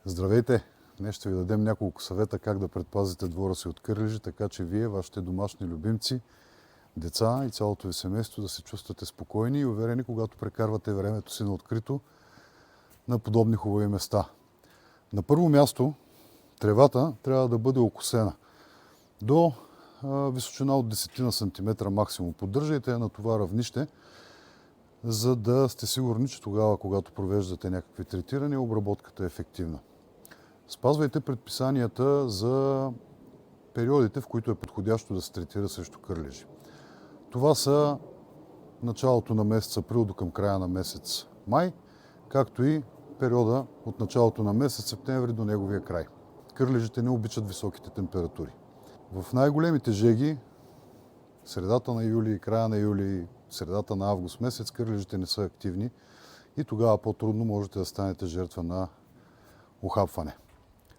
Здравейте! Днес ще ви дадем няколко съвета как да предпазите двора си от кърлежи, така че вие, вашите домашни любимци, деца и цялото ви семейство да се чувствате спокойни и уверени, когато прекарвате времето си на открито на подобни хубави места. На първо място, тревата трябва да бъде окосена до височина от 10 см максимум. Поддържайте я на това равнище, за да сте сигурни, че тогава, когато провеждате някакви третирания, обработката е ефективна. Спазвайте предписанията за периодите, в които е подходящо да се третира срещу кърлежи. Това са началото на месец април до към края на месец май, както и периода от началото на месец септември до неговия край. Кърлежите не обичат високите температури. В най-големите жеги, средата на юли, края на юли, средата на август месец, кърлежите не са активни и тогава по-трудно можете да станете жертва на ухапване.